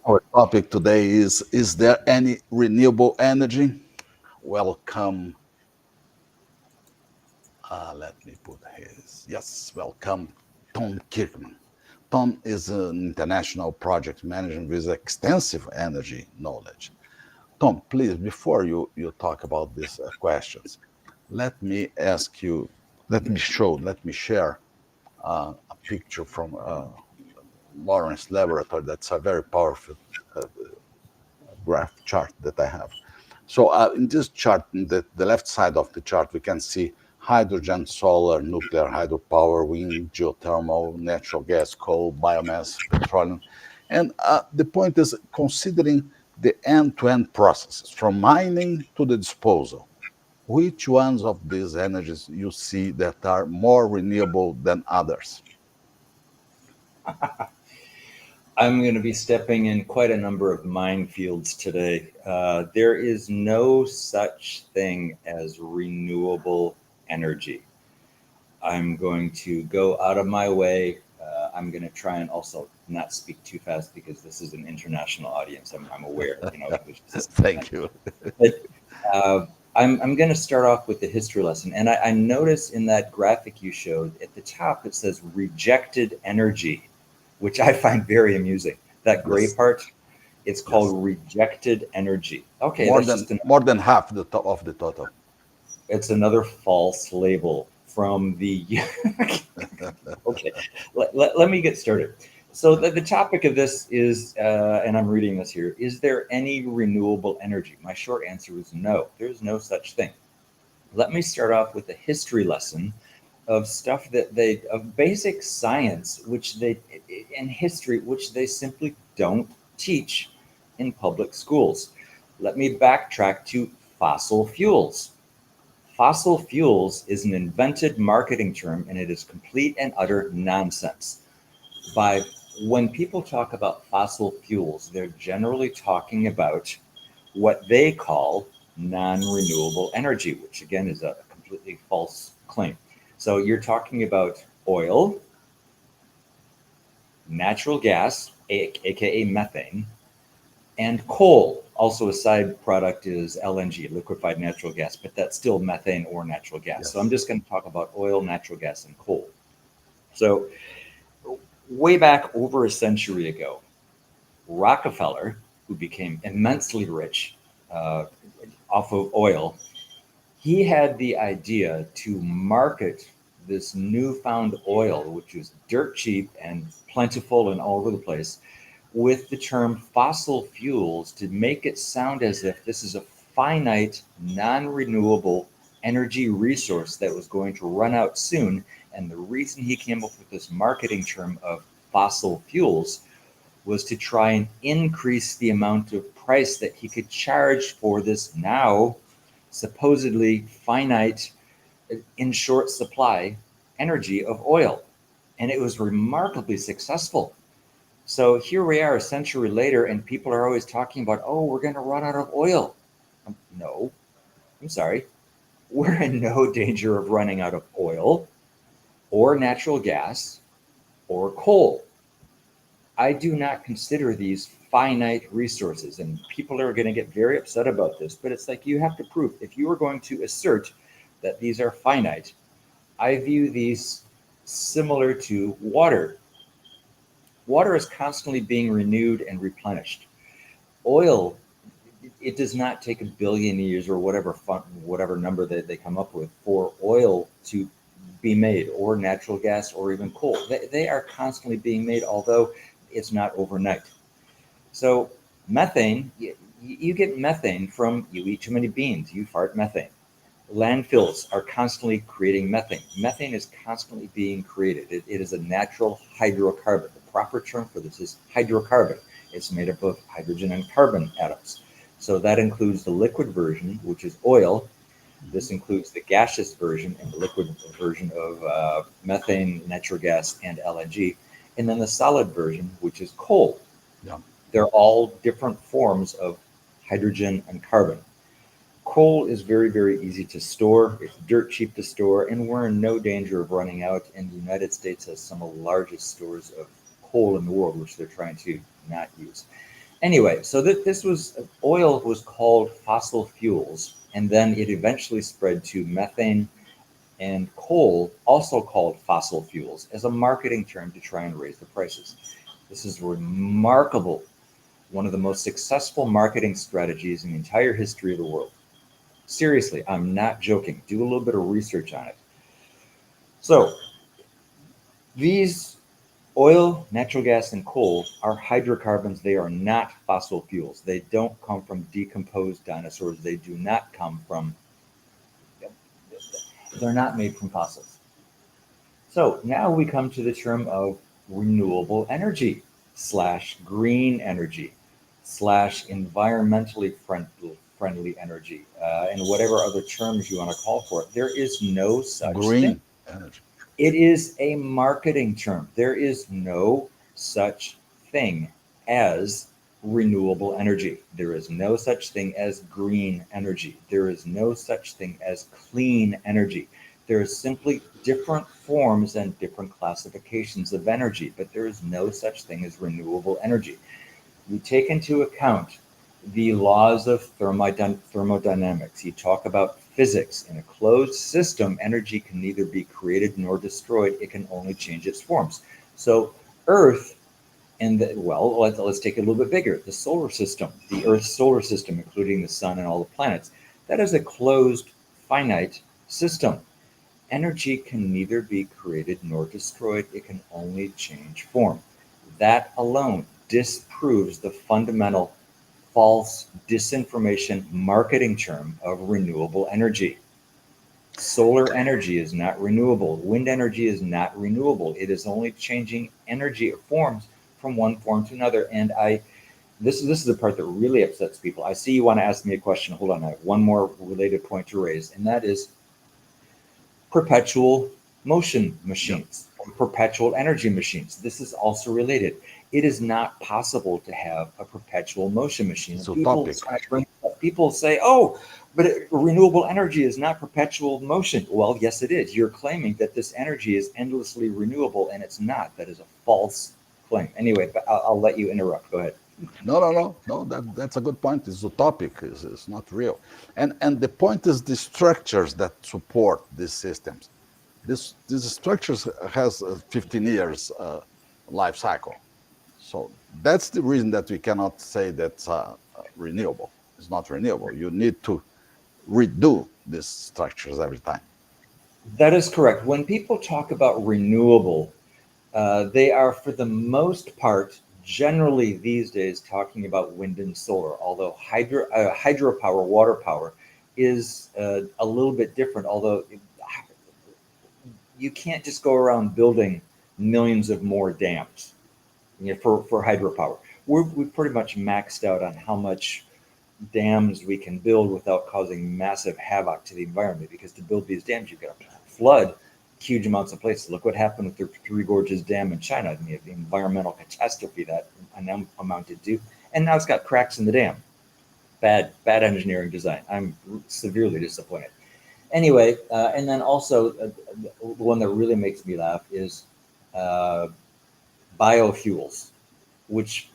Our topic today is there any renewable energy? Welcome. Let me put his. Yes, welcome, Tom Kirkman. Tom is an international project manager with extensive energy knowledge. Tom, please, before you talk about these questions, let me ask you, let me share a picture from Lawrence Laboratory. That's a very powerful uh, graph chart that I have. So in this chart, in the left side of the chart, we can see hydrogen, solar, nuclear, hydropower, wind, geothermal, natural gas, coal, biomass, petroleum. And the point is considering the end-to-end processes from mining to the disposal. Which ones of these energies you see that are more renewable than others? I'm going to be stepping in quite a number of minefields today. There is no such thing as renewable energy. I'm going to go out of my way. I'm going to try and also not speak too fast because this is an international audience. I'm aware, English is Thank you. but uh, I'm going to start off with the history lesson. And I notice in that graphic you showed at the top, it says rejected energy, which I find very amusing. That gray Yes, part, it's yes. called rejected energy. Okay, that's just More than half of the total. it's another false label from the okay, let me get started. So the topic of this is, and I'm reading this here, is there any renewable energy? My short answer is no. There's no such thing. Let me start off with a history lesson of stuff of basic science, which they, in history, which they simply don't teach in public schools. Let me backtrack to fossil fuels. Fossil fuels is an invented marketing term and it is complete and utter nonsense. By When people talk about fossil fuels, they're generally talking about what they call non-renewable energy, which again is a completely false claim. So you're talking about oil, natural gas, aka methane, and coal. Also, a side product is LNG, liquefied natural gas, but that's still methane or natural gas. So I'm Yes. just going to talk about oil, natural gas, and coal. So, way back over a century ago, Rockefeller, who became immensely rich uh, off of oil, he had the idea to market this newfound oil, which was dirt cheap and plentiful and all over the place, with the term fossil fuels to make it sound as if this is a finite, non renewable energy resource that was going to run out soon. And the reason he came up with this marketing term of fossil fuels was to try and increase the amount of price that he could charge for this now supposedly finite, in short supply energy of oil. And it was remarkably successful. So here we are a century later, and people are always talking about, oh, we're going to run out of oil. No, I'm sorry. We're in no danger of running out of oil or natural gas or coal. I do not consider these finite resources, and people are going to get very upset about this, but it's like you have to prove if you are going to assert that these are finite, I view these similar to water. Water is constantly being renewed and replenished. Oil, it does not take a billion years or whatever number that they come up with for oil to be made, or natural gas, or even coal. They are constantly being made, although it's not overnight. So methane, you get methane from you eat too many beans, you fart methane. Landfills are constantly creating methane. Methane is constantly being created. It is a natural hydrocarbon. The proper term for this is hydrocarbon. It's made up of hydrogen and carbon atoms. So that includes the liquid version, which is oil. Mhm. This includes the gaseous version and the liquid version of methane, natural gas, and LNG. And then the solid version, which is coal. Yeah. They're all different forms of hydrogen and carbon. Coal is very, very easy to store. It's dirt cheap to store, and we're in no danger of running out. And the United States has some of the largest stores of coal in the world, which they're trying to not use. Anyway, so this was oil was called fossil fuels, and then it eventually spread to methane and coal, also called fossil fuels, as a marketing term to try and raise the prices. This is remarkable, one of the most successful marketing strategies in the entire history of the world. Seriously, I'm not joking. Do a little bit of research on it. So, these oil, natural gas, and coal are hydrocarbons. They are not fossil fuels. They don't come from decomposed dinosaurs. They do not come from, they're not made from fossils. So now we come to the term of renewable energy slash green energy slash environmentally friendly energy, and whatever other terms you want to call for it. There is no such thing. Green energy. It is a marketing term. There is no such thing as renewable energy. There is no such thing as green energy. There is no such thing as clean energy. There are simply different forms and different classifications of energy, but there is no such thing as renewable energy. You take into account the laws of thermodynamics. You talk about physics. In a closed system, energy can neither be created nor destroyed. It can only change its forms. So Earth, well, let's take it a little bit bigger. The solar system, the Earth's solar system, including the sun and all the planets, that is a closed, finite system. Energy can neither be created nor destroyed. It can only change form. That alone disproves the fundamental false disinformation marketing term of renewable energy. Solar energy is not renewable. Wind energy is not renewable. It is only changing energy forms from one form to another. And this is the part that really upsets people. I see you want to ask me a question. Hold on, I have one more related point to raise, and that is perpetual motion machines, or perpetual energy machines. This is also related. It is not possible to have a perpetual motion machine. It's People, utopic. people say, oh, but renewable energy is not perpetual motion. Well, yes, it is. You're claiming that this energy is endlessly renewable, and it's not. That is a false claim. Anyway, but I'll let you interrupt. Go ahead. No. That's a good point. It's utopic. It's not real. And the point is the structures that support these systems. These structures has a 15 years life cycle. So that's the reason that we cannot say that's renewable. It's not renewable. You need to redo these structures every time. That is correct. When people talk about renewable, they are, for the most part, generally these days talking about wind and solar, although hydropower, water power, is a little bit different. Although you can't just go around building millions of more dams, for hydropower. We've pretty much maxed out on how much dams we can build without causing massive havoc to the environment. Because to build these dams, you've got to flood huge amounts of places. Look what happened with the Three Gorges Dam in China, and the environmental catastrophe that amounted to. And now it's got cracks in the dam. Bad engineering design. I'm severely disappointed. Anyway, and then also the one that really makes me laugh is uh, biofuels, which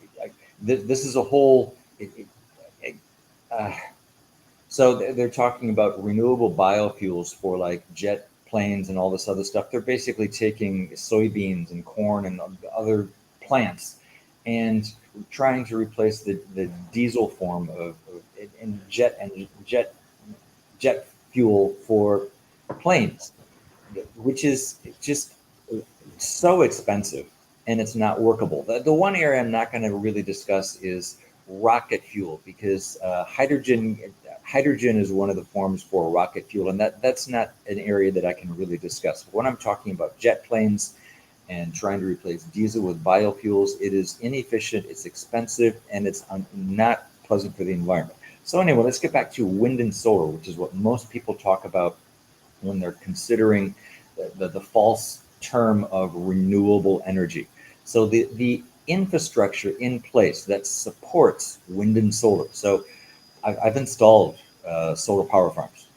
this is a whole. It, uh, so they're talking about renewable biofuels for like jet planes and all this other stuff. They're basically taking soybeans and corn and other plants and trying to replace the diesel form of and jet fuel for planes, which is just so expensive and it's not workable. The one area I'm not going to really discuss is rocket fuel, because hydrogen is one of the forms for rocket fuel, and that's not an area that I can really discuss. When I'm talking about jet planes and trying to replace diesel with biofuels, it is inefficient, it's expensive, and it's not pleasant for the environment. So anyway, let's get back to wind and solar, which is what most people talk about when they're considering the false term of renewable energy. So the infrastructure in place that supports wind and solar. So I've installed solar power farms.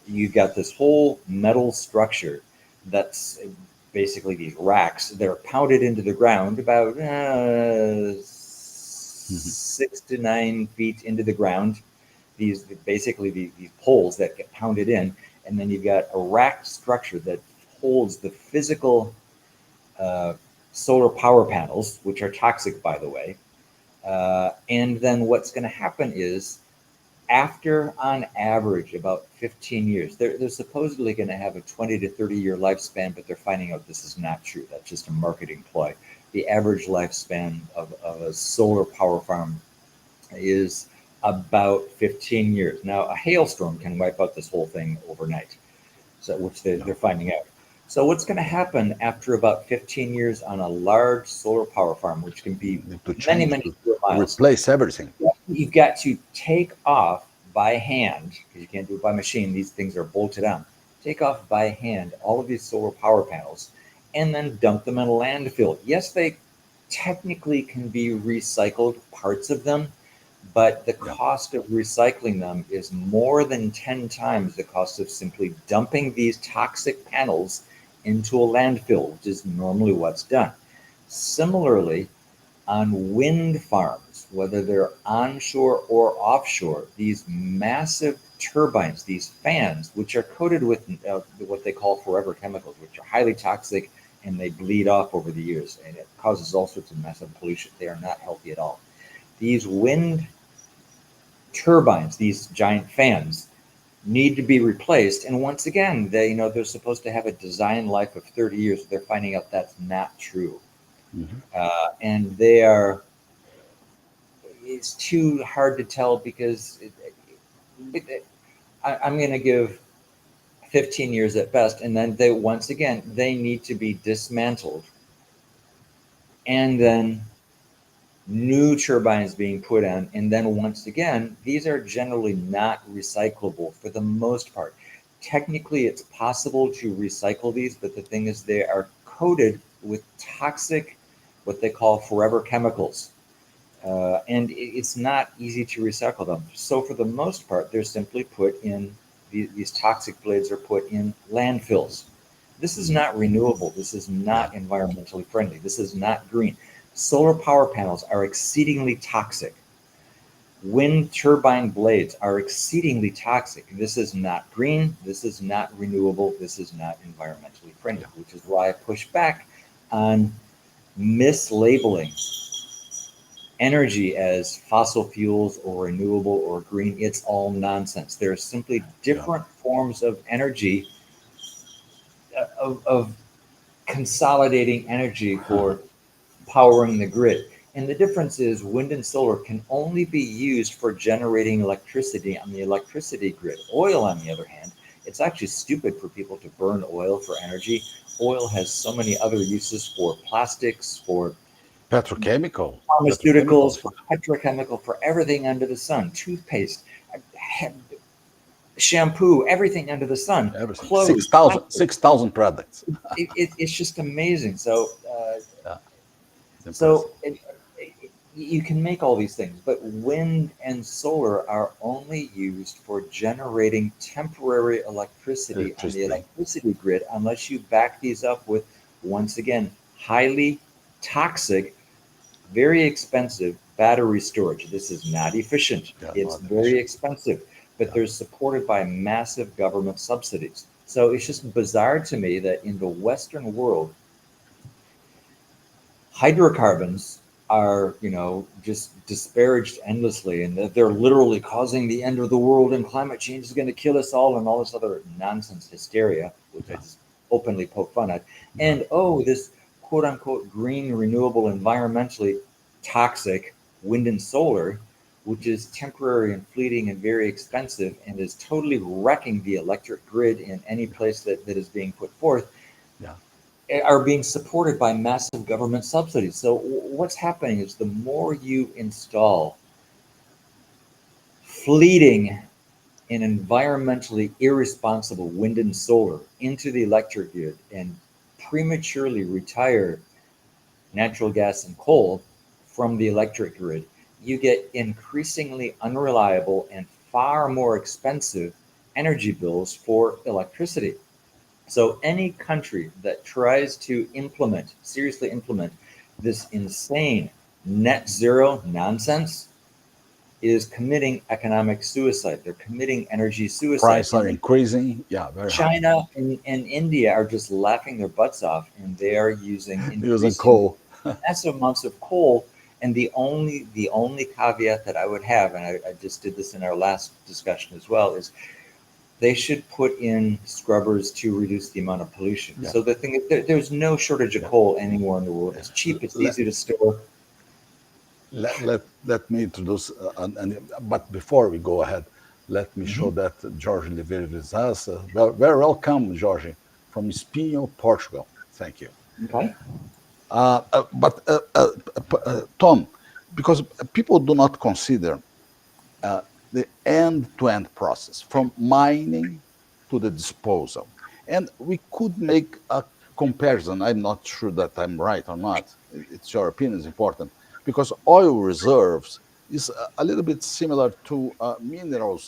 You've got this whole metal structure that's basically these racks that are pounded into the ground about Mhm. 6 to 9 feet into the ground. These basically these poles that get pounded in, and then you've got a racked structure that holds the physical uh, solar power panels, which are toxic, by the way. And then what's going to happen is, after on average about 15 years, they're supposedly going to have a 20 to 30-year lifespan, but they're finding out this is not true. That's just a marketing ploy. The average lifespan of a solar power farm is about 15 years. Now, a hailstorm can wipe out this whole thing overnight, so which Yeah. they're finding out. So what's going to happen after about 15 years on a large solar power farm, which can be Need to many, change many to square miles? replace everything. You've got to take off by hand, because you can't do it by machine. These things are bolted on. Take off by hand all of these solar power panels and then dump them in a landfill. Yes, they technically can be recycled, parts of them, but the Yeah. cost of recycling them is more than 10 times the cost of simply dumping these toxic panels into a landfill, which is normally what's done. Similarly, on wind farms, whether they're onshore or offshore, these massive turbines, these fans, which are coated with what they call forever chemicals, which are highly toxic and they bleed off over the years, and it causes all sorts of massive pollution. They are not healthy at all. These wind turbines, these giant fans, need to be replaced. And once again, they're supposed to have a design life of 30 years. They're finding out that's not true, Mhm. and they are it's too hard to tell because I'm going to give 15 years at best, and then once again they need to be dismantled, and then new turbines being put on, and then once again these are generally not recyclable for the most part. Technically, it's possible to recycle these, but the thing is they are coated with toxic, what they call forever chemicals. And it's not easy to recycle them. So for the most part, they're simply put in these toxic blades are put in landfills. This is Mhm. not renewable. This is Yeah. not environmentally friendly. This is not green. Solar power panels are exceedingly toxic. Wind turbine blades are exceedingly toxic. This is not green. This is not renewable. This is not environmentally friendly, Yeah. which is why I push back on mislabeling energy as fossil fuels or renewable or green. It's all nonsense. There are simply Yeah. different forms of energy, of consolidating energy for powering the grid. And the difference is wind and solar can only be used for generating electricity on the electricity grid. Oil, on the other hand, it's actually stupid for people to burn oil for energy. Oil has so many other uses for plastics, for Petrochemical. pharmaceuticals, Petrochemicals. for petrochemical, for everything under the sun, toothpaste, shampoo, everything under the sun, Everything. clothes, 6,000 plastic. 6,000 products. It's just amazing. So, Yeah. It's so impressive. you can make all these things, but wind and solar are only used for generating temporary electricity on the Electricity. electricity grid, unless you back these up with, once again, highly toxic, very expensive battery storage. This is not efficient. Yeah. It's Not very efficient. expensive, but Yeah. they're supported by massive government subsidies. So it's just bizarre to me that in the Western world, hydrocarbons are, just disparaged endlessly, and that they're literally causing the end of the world, and climate change is going to kill us all, and this other nonsense hysteria, which I Yeah. just openly poke fun at. Yeah. And oh, this quote unquote green, renewable, environmentally toxic wind and solar, which is temporary and fleeting and very expensive and is totally wrecking the electric grid in any Yeah. place that is being put forth, Yeah. are being supported by massive government subsidies. So what's happening is the more you install fleeting and environmentally irresponsible wind and solar into the electric grid and prematurely retire natural gas and coal from the electric grid, you get increasingly unreliable and far more expensive energy bills for electricity. So any country that tries to seriously implement this insane net zero nonsense is committing economic suicide. They're committing energy suicide. Prices are increasing. Yeah, very high. China and India are just laughing their butts off, and they are using Using increasing coal. massive amounts of coal. And the only caveat that I would have, and I just did this in our last discussion as well, is they should put in scrubbers to reduce the amount of pollution. Yeah, So the thing is, there's no shortage of yeah, coal anywhere in the world. yeah. It's cheap, it's Let, easy to store. let me introduce, but before we go ahead, let me show Mhm. that Jorge Oliveira is us. Very welcome, Jorge, from Espinho, Portugal. Thank you. Okay. Tom, because people do not consider uh, the end-to-end process from mining to the disposal. And we could make a comparison. I'm not sure that I'm right or not. It's your opinion is important because oil reserves is a little bit similar to mineral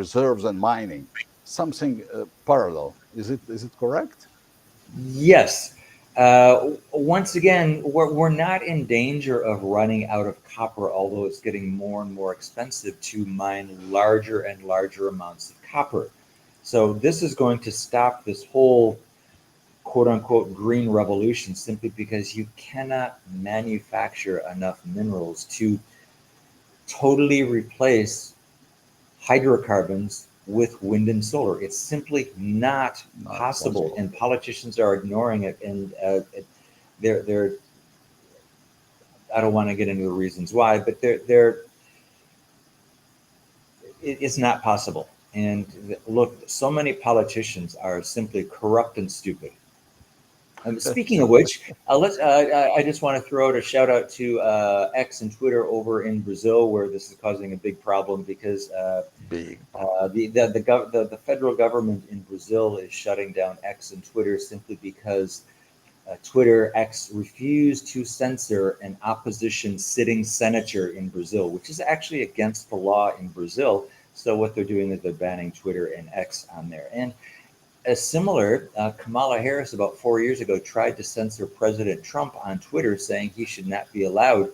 reserves and mining, something parallel. Is it correct? Yes. Once again, we're not in danger of running out of copper, although it's getting more and more expensive to mine larger and larger amounts of copper. So this is going to stop this whole quote unquote green revolution simply because you cannot manufacture enough minerals to totally replace hydrocarbons with wind and solar. It's simply not Not possible, possible. and politicians are ignoring it. And they're I don't want to get into the reasons why, but it's not possible. And look, so many politicians are simply corrupt and stupid. Speaking of which, I just want to throw out a shout out to X and Twitter over in Brazil, where this is causing a big problem because Big problem. the federal government in Brazil is shutting down X and Twitter simply because Twitter X refused to censor an opposition sitting senator in Brazil, which is actually against the law in Brazil. So what they're doing is they're banning Twitter and X on there. And as similar, Kamala Harris about 4 years ago tried to censor President Trump on Twitter, saying he should not be allowed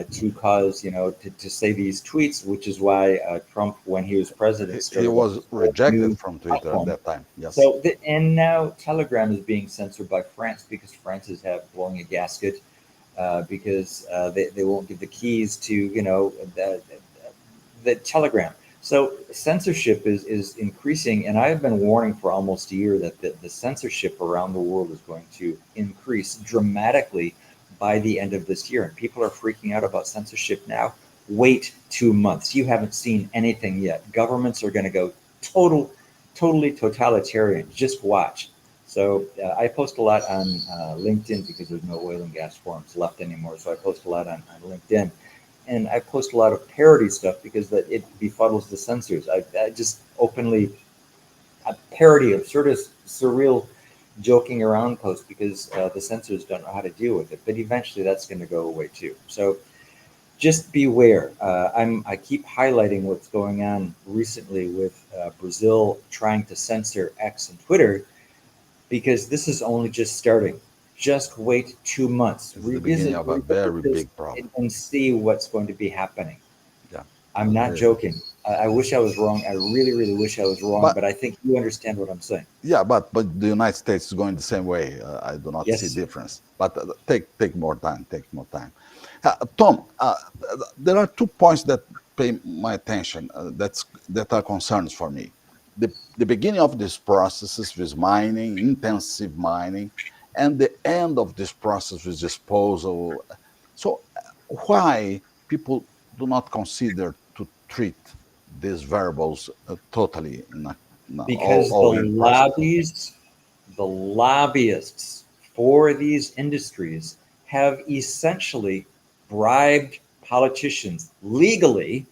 to cause, to say these tweets, which is why Trump, when he was president, He started up was this whole rejected new from Twitter at platform. that time. Yes. And now Telegram is being censored by France because France is blowing a gasket because they won't give the keys to, the Telegram. So censorship is increasing, and I have been warning for almost a year that the censorship around the world is going to increase dramatically by the end of this year. And people are freaking out about censorship now. Wait 2 months. You haven't seen anything yet. Governments are going to go totally totalitarian. Just watch. So I post a lot on LinkedIn because there's no oil and gas forums left anymore. So I post a lot on LinkedIn, and I post a lot of parody stuff because that it befuddles the censors. I just openly a parody of sort of surreal joking around posts because the censors don't know how to deal with it. But eventually, that's going to go away too. So just beware. I keep highlighting what's going on recently with Brazil trying to censor X and Twitter because this is only just starting. Just wait 2 months. It's the beginning of a Revisit very this big problem. and see what's going to be happening. Yeah, I'm not really. joking. I wish I was wrong. I really wish I was wrong, But but I think you understand what I'm saying. yeah, but the United States is going the same way. I do not see Yes. difference. But take more time. Take more time. Tom, there are 2 points that pay my attention. That are concerns for me. The beginning of this process with mining, intensive mining, and the end of this process with disposal. So why people do not consider to treat these variables totally in a no, Because all in process. the lobbyists for these industries have essentially bribed politicians legally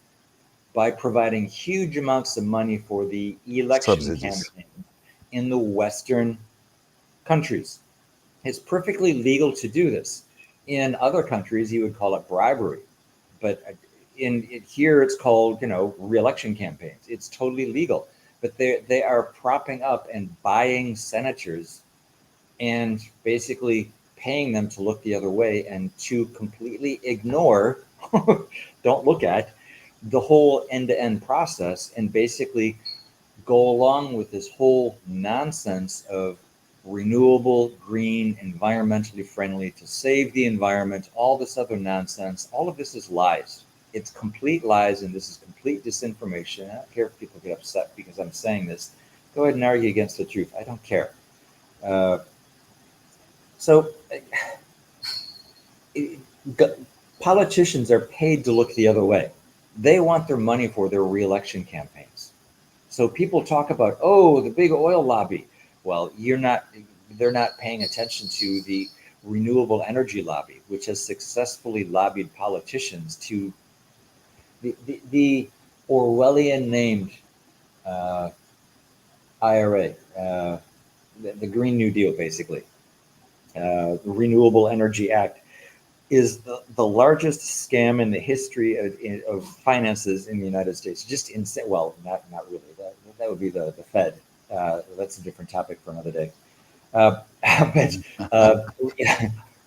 by providing huge amounts of money for the election Subsidies. campaign in the Western countries. It's perfectly legal to do this. In other countries, you would call it bribery, but here it's called, reelection campaigns. It's totally legal, but they are propping up and buying senators and basically paying them to look the other way and to completely ignore, don't look at the whole end to end process and basically go along with this whole nonsense of renewable, green, environmentally friendly to save the environment, all this other nonsense. All of this is lies. It's complete lies, and this is complete disinformation. I don't care if people get upset because I'm saying this. Go ahead and argue against the truth. I don't care. Uh, so, it, politicians are paid to look the other way. They want their money for their reelection campaigns. So people talk about, oh, the big oil lobby. Well, they're not paying attention to the renewable energy lobby, which has successfully lobbied politicians to the Orwellian named uh, IRA, the Green New Deal, basically, the Renewable Energy Act, is the largest scam in the history of finances in the United States. Just insane. Well, not really. That would be the Fed. That's a different topic for another day. But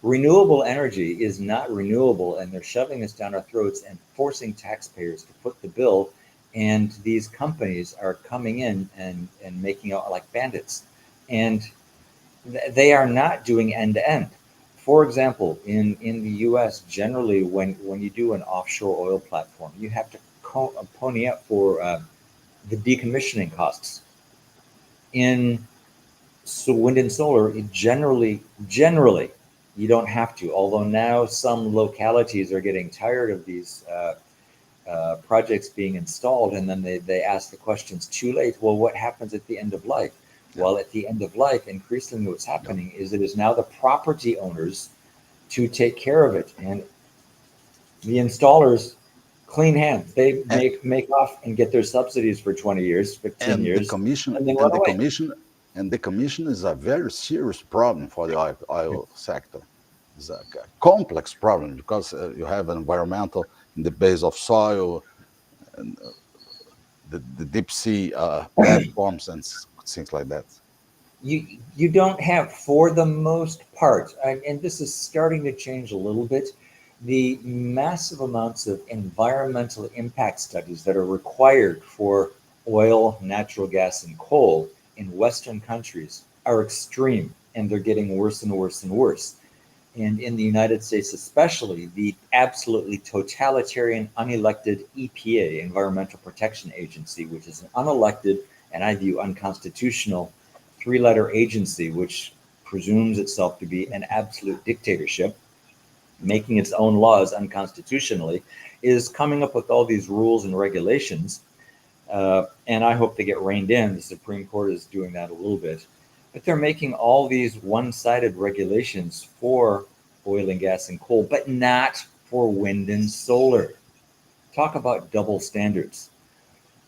renewable energy is not renewable, and they're shoving this down our throats and forcing taxpayers to foot the bill. And these companies are coming in and making out like bandits. And they are not doing end to end. For example, in the US, generally, when you do an offshore oil platform, you have to pony up for the decommissioning costs. In wind and solar, generally, you don't have to. Although now some localities are getting tired of these projects being installed, and then they ask the questions too late. Well, what happens at the end of life? Yeah. Well, at the end of life, increasingly what's happening is it is now the property owners to take care of it, and the installers clean hands. They And, make off and get their subsidies for 20 years, 15 and the years, commission and then run and the away. commission and the commission is a very serious problem for the oil sector. It's a complex problem because you have environmental in the base of soil and the deep sea platforms and things like that. You don't have, for the most part, and this is starting to change a little bit, the massive amounts of environmental impact studies that are required for oil, natural gas, and coal in Western countries are extreme, and they're getting worse and worse and worse. And in the United States, especially, the absolutely totalitarian, unelected EPA, Environmental Protection Agency, which is an unelected and I view unconstitutional three-letter agency, which presumes itself to be an absolute dictatorship, making its own laws unconstitutionally, is coming up with all these rules and regulations. And I hope they get reined in. The Supreme Court is doing that a little bit. But they're making all these one-sided regulations for oil and gas and coal, but not for wind and solar. Talk about double standards.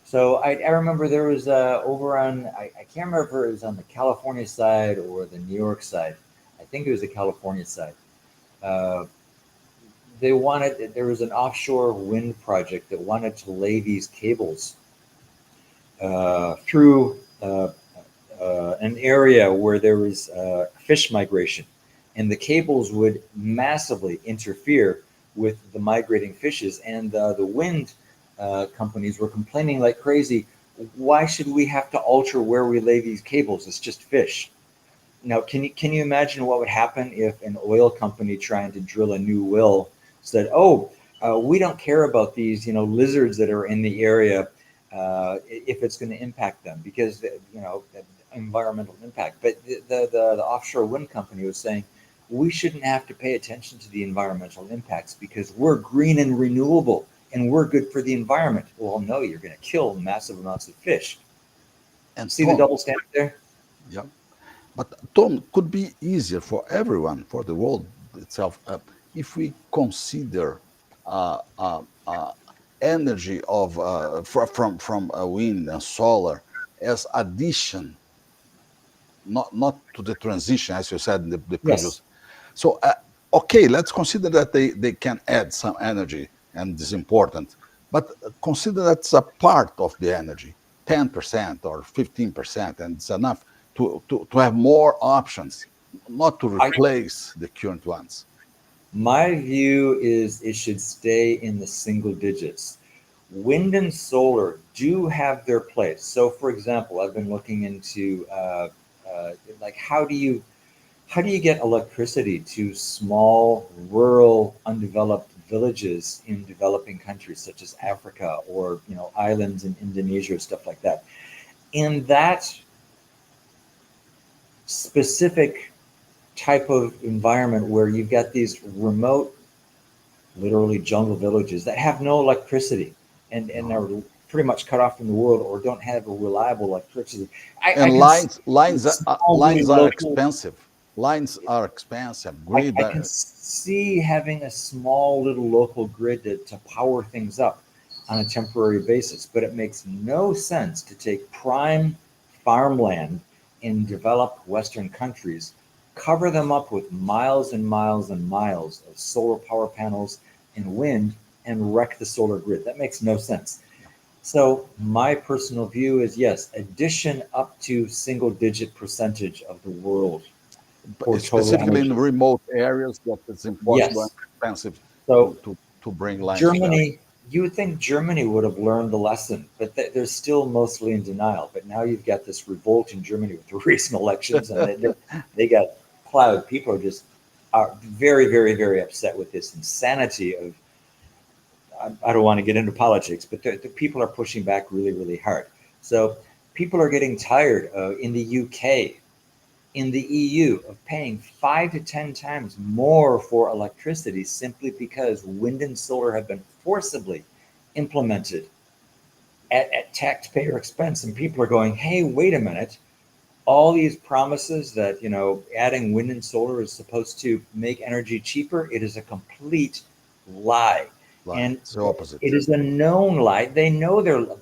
So I remember there was over on, I can't remember if it was on the California side or the New York side. I think it was the California side. Uh, there was an offshore wind project that wanted to lay these cables through an area where there was fish migration, and the cables would massively interfere with the migrating fishes. And the wind companies were complaining like crazy. Why should we have to alter where we lay these cables? It's just fish. Now, can you imagine what would happen if an oil company trying to drill a new well said, "Oh, we don't care about these, lizards that are in the area, if it's going to impact them because environmental impact." But the offshore wind company was saying, "We shouldn't have to pay attention to the environmental impacts because we're green and renewable and we're good for the environment." Well, no, you're going to kill massive amounts of fish. And See the Tom, double standard there? yeah, but Tom could be easier for everyone, for the world itself, if we consider uh, uh, uh, energy of from wind and solar as addition, not to the transition, as you said in the Yes. previous. So, okay, let's consider that they can add some energy, and it's important. But consider that's a part of the energy, 10% or 15%, and it's enough to have more options. not to I replace the current ones. My view is it should stay in the single digits. Wind and solar do have their place. So, for example, I've been looking into like how do you get electricity to small, rural, undeveloped villages in developing countries such as Africa or islands in Indonesia or stuff like that? In that specific type of environment where you've got these remote, literally jungle villages that have no electricity and Uh-huh. are pretty much cut off from the world or don't have a reliable electricity. I And can see small, really lines are local. expensive. Lines are expensive. Grid, I can see having a small little local grid to power things up on a temporary basis, but it makes no sense to take prime farmland in developed Western countries, cover them up with miles and miles and miles of solar power panels and wind, and wreck the solar grid. That makes no sense. So my personal view is yes, addition up to single digit percentage of the world for total specifically in energy. remote areas, that it's impossible and Yes. expensive So to bring lines there. Germany, you would think Germany would have learned the lesson, but they're still mostly in denial. But now you've got this revolt in Germany with the recent elections, and they got plowed. People are just are very, very, very upset with this insanity of. I don't want to get into politics, but the people are pushing back really, really hard. So people are getting tired in the UK, in the EU, of paying 5 to 10 times more for electricity simply because wind and solar have been forcibly implemented at taxpayer expense. And people are going, hey, wait a minute. All these promises that, adding wind and solar is supposed to make energy cheaper, it is a complete lie. Like And it's the opposite. it is a known lie. The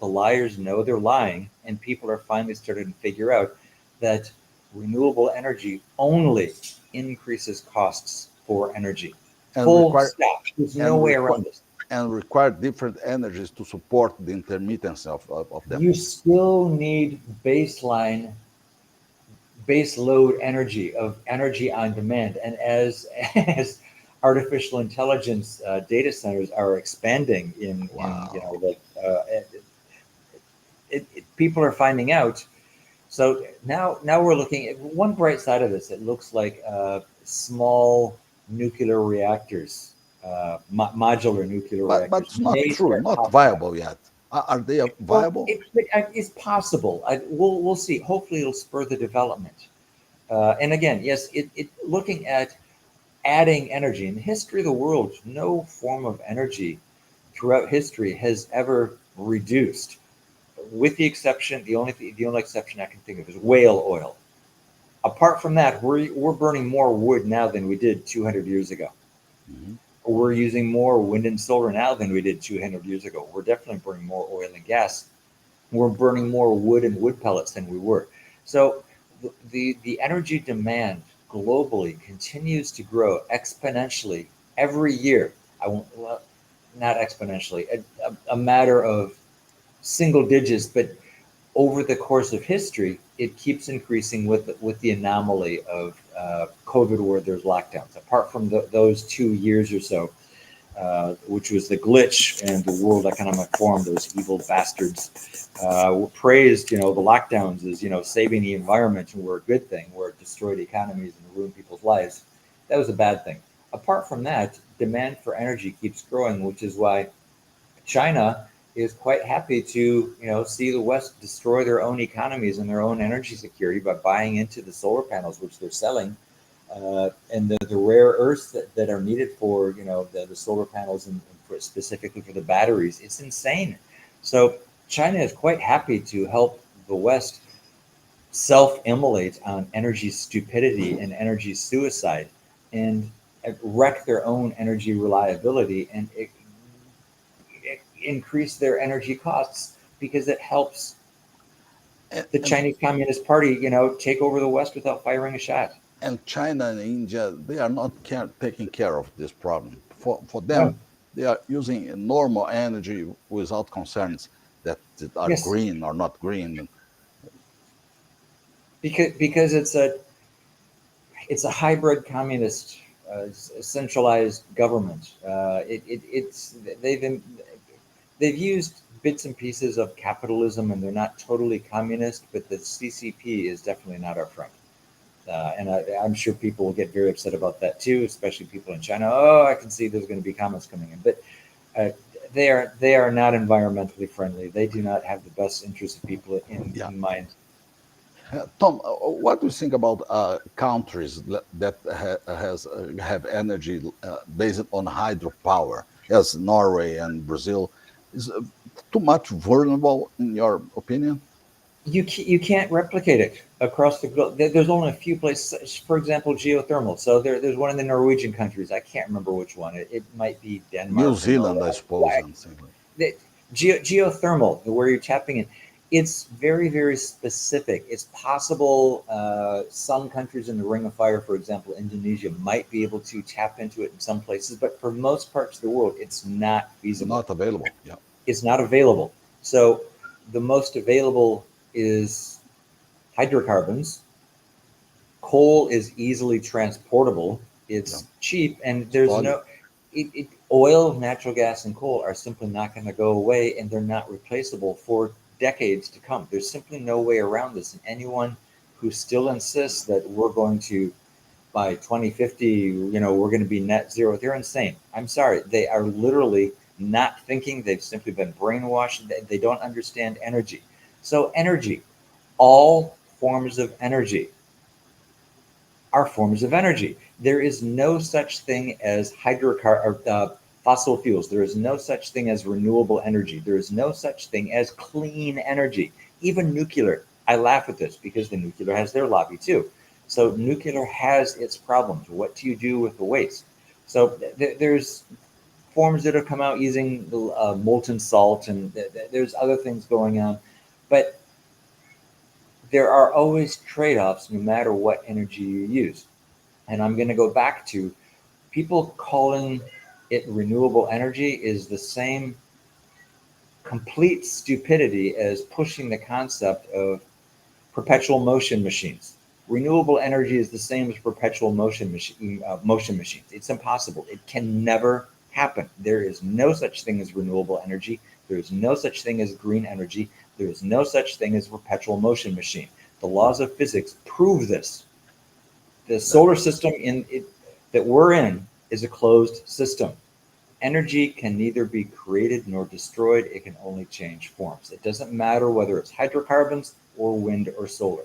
liars know they're lying, and people are finally starting to figure out that renewable energy only increases costs for energy. And Full require stop. There's no and way require around this. and require different energies to support the intermittence of them. You still need base load energy of energy on demand. And as as artificial intelligence data centers are expanding in Wow. people are finding out. So now we're looking at one bright side of this. It looks like small nuclear reactors, modular nuclear But reactors it's not may true, start not popping up. viable yet. Are they Well, viable? it's possible. We'll see. Hopefully, it'll spur the development. And again, yes, looking at adding energy in the history of the world, no form of energy throughout history has ever reduced, with the exception, the only exception I can think of is whale oil. Apart from that, we're burning more wood now than we did 200 years ago. Mhm. We're using more wind and solar now than we did 200 years ago. We're definitely burning more oil and gas. We're burning more wood and wood pellets than we were. So the energy demand globally continues to grow exponentially every year. I won't, well, not exponentially, a matter of single digits, but over the course of history, it keeps increasing with the anomaly of COVID, where there's lockdowns. Apart from those 2 years or so, which was the glitch and the World Economic Forum, those evil bastards, praised, the lockdowns as, saving the environment and were a good thing, where it destroyed economies and ruined people's lives. That was a bad thing. Apart from that, demand for energy keeps growing, which is why China is quite happy to, see the West destroy their own economies and their own energy security by buying into the solar panels, which they're selling, and the rare earths that are needed for, the solar panels and specifically for the batteries. It's insane. So China is quite happy to help the West self-immolate on energy stupidity and energy suicide, and wreck their own energy reliability, and increase their energy costs because it helps the And Chinese Communist Party, take over the West without firing a shot. and China and India, they are not taking care of this problem. For No. them, they are using normal energy without concerns that are Yes, green or not green. because it's a it's a hybrid communist centralized government. It's they've used bits and pieces of capitalism, and they're not totally communist, but the CCP is definitely not our friend. I'm sure people will get very upset about that too, especially people in China. Oh, I can see there's going to be comments coming in, but uh, they are not environmentally friendly. They do not have the best interest of people Yeah. in mind. Tom, what do you think about countries that have energy based on hydropower, as Norway and Brazil? Is too much vulnerable in your opinion? You can't replicate it across the globe. There's only a few places. For example, geothermal. So there's one in the Norwegian countries. I can't remember which one. It might be New Denmark or Zealand, Norway. I suppose, and things like. The geothermal, where you're tapping in, it's very, very specific. It's possible some countries in the Ring of Fire, for example, Indonesia, might be able to tap into it in some places, but for most parts of the world, it's not feasible. Not available. Yeah. It's not available. So the most available is hydrocarbons. Coal is easily transportable. Yeah. It's cheap, and there's Solid. no oil, natural gas, and coal are simply not going to go away, and they're not replaceable for decades to come. There's simply no way around this. And anyone who still insists that we're going to, by 2050, we're going to be net zero, they're insane. I'm sorry. They are literally not thinking. They've simply been brainwashed. They don't understand energy. So, energy, all forms of energy are forms of energy. There is no such thing as fossil fuels. There is no such thing as renewable energy. There is no such thing as clean energy. Even nuclear. I laugh at this because the nuclear has their lobby too. So nuclear has its problems. What do you do with the waste? So there's forms that have come out using molten salt, and there's other things going on. But there are always trade-offs no matter what energy you use. And I'm going to go back to people calling it renewable energy is the same complete stupidity as pushing the concept of perpetual motion machines. Renewable energy is the same as perpetual motion machines. It's impossible. It can never happen. There is no such thing as renewable energy. There is no such thing as green energy. There is no such thing as a perpetual motion machine. The laws of physics prove this. The solar system that we're in is a closed system. Energy can neither be created nor destroyed. It can only change forms. It doesn't matter whether it's hydrocarbons or wind or solar.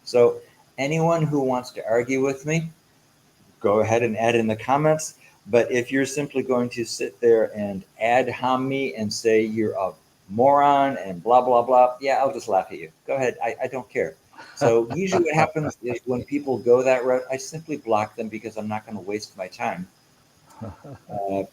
So anyone who wants to argue with me, go ahead and add in the comments. But if you're simply going to sit there and ad hom me and say you're a moron and blah, blah, blah, yeah, I'll just laugh at you. Go ahead. I don't care. So usually what happens is when people go that route, I simply block them because I'm not going to waste my time. Uh,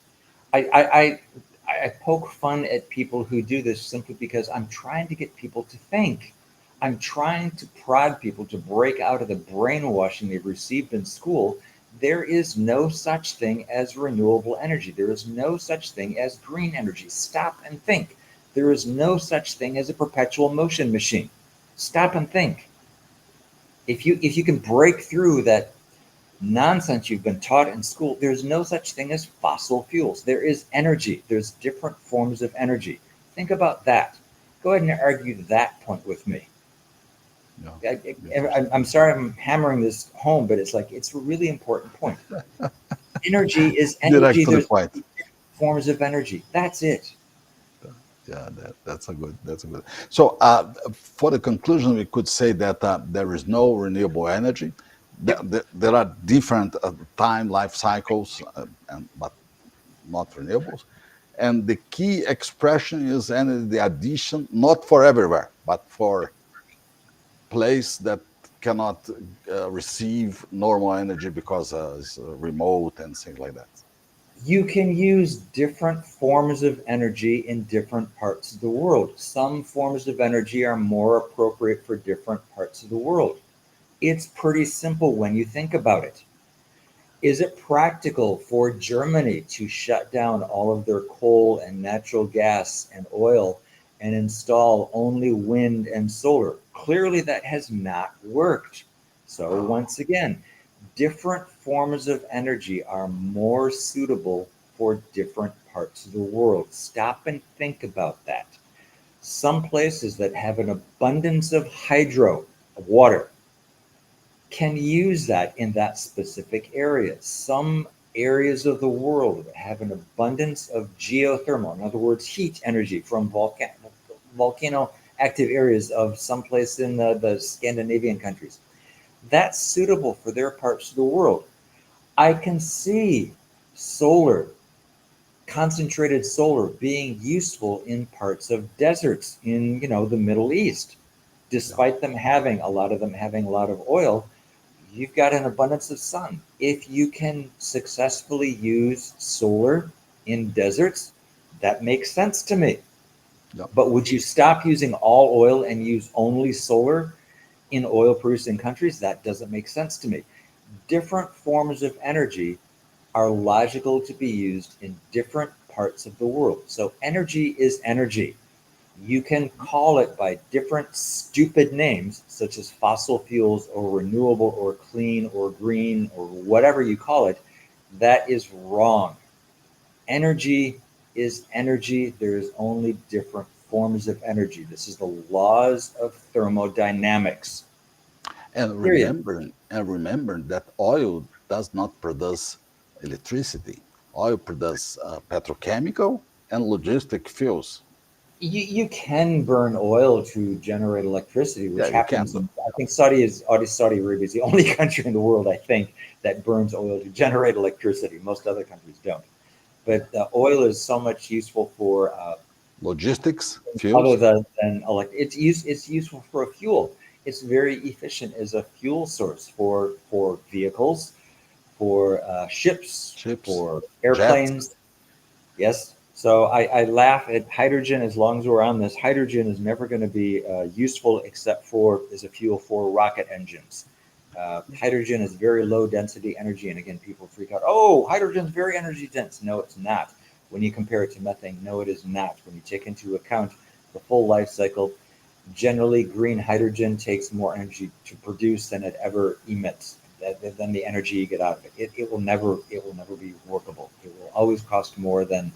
I, I, I, I poke fun at people who do this simply because I'm trying to get people to think. I'm trying to prod people to break out of the brainwashing they've received in school. There is no such thing as renewable energy. There is no such thing as green energy. Stop and think. There is no such thing as a perpetual motion machine. Stop and think. If you can break through that nonsense you've been taught in school, there's no such thing as fossil fuels. There is energy. There's different forms of energy. Think about that. Go ahead and argue that point with me. Yeah. I'm sorry I'm hammering this home, but it's a really important point. Energy is Direct energy. to the There's point. forms of energy. That's it. Yeah, that's a good. That's a good. So, for the conclusion, we could say that there is no renewable energy. Yep. There are different time life cycles, but not renewables. And the key expression is energy addition, not for everywhere, but for place that cannot receive normal energy because it's remote and things like that. You can use different forms of energy in different parts of the world. Some forms of energy are more appropriate for different parts of the world. It's pretty simple when you think about it. Is it practical for Germany to shut down all of their coal and natural gas and oil and install only wind and solar? Clearly, that has not worked. So, once again, different forms of energy are more suitable for different parts of the world. Stop and think about that. Some places that have an abundance of hydro, of water, can use that in that specific area. Some areas of the world have an abundance of geothermal, in other words, heat energy from volcano active areas of someplace in the Scandinavian countries. That's suitable for their parts of the world. I can see solar, concentrated solar, being useful in parts of deserts in the Middle East, Yeah. despite them having a lot of them having a lot of oil. You've got an abundance of sun. If you can successfully use solar in deserts, that makes sense to me. Yeah. But would you stop using all oil and use only solar in oil producing countries? That doesn't make sense to me. Different forms of energy are logical to be used in different parts of the world. So energy is energy. You can call it by different stupid names, such as fossil fuels or renewable or clean or green or whatever you call it. That is wrong. Energy is energy. There is only different forms of energy. This is the laws of thermodynamics. And Period. remember that oil does not produce electricity. Oil produces petrochemical and logistic fuels. You can burn oil to generate electricity, Yeah, which you can. happens in, I think Saudi Arabia is the only country in the world, I think, that burns oil to generate electricity. Most other countries don't. But oil is so much useful for Logistics, other fuels. than it's useful for a fuel. It's very efficient as a fuel source for vehicles, for ships, Ships, for jets. airplanes. Yes. So I laugh at hydrogen as long as we're on this. Hydrogen is never going to be useful except for as a fuel for rocket engines. Hydrogen is very low density energy. And again, people freak out. Oh, hydrogen is very energy dense. No, it's not. When you compare it to methane, no, it is not. When you take into account the full life cycle, generally green hydrogen takes more energy to produce than it ever emits, than the energy you get out of it. It will never be workable. It will always cost more than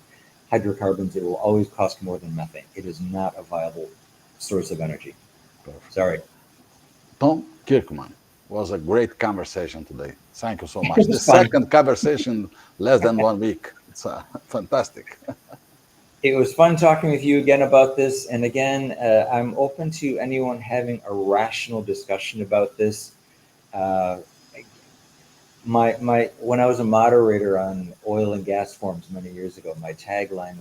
hydrocarbons. It will always cost more than methane. It is not a viable source of energy. Perfect. Sorry. Tom Kirkman, was a great conversation today. Thank you so It much. The was fun. second conversation less than 1 week. It's fantastic. It was fun talking with you again about this. And again, I'm open to anyone having a rational discussion about this. Uh, my when I was a moderator on oil and gas forums many years ago, my tagline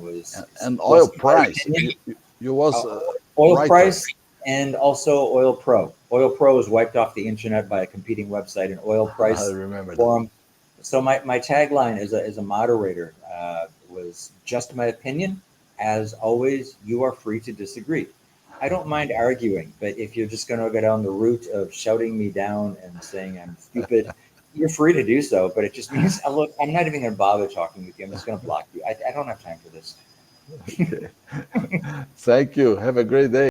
And oil was my price. opinion, You was uh, a oil writer. price, and also Oil Pro. Oil Pro was wiped off the internet by a competing website, an oil I price remember that. forum. So my tagline as a moderator was just my opinion. As always, you are free to disagree. I don't mind arguing, but if you're just going to go down the route of shouting me down and saying I'm stupid, you're free to do so. But it just means, look, I'm not even going to bother talking with you. I'm just going to block you. I don't have time for this. Okay. Thank you. Have a great day.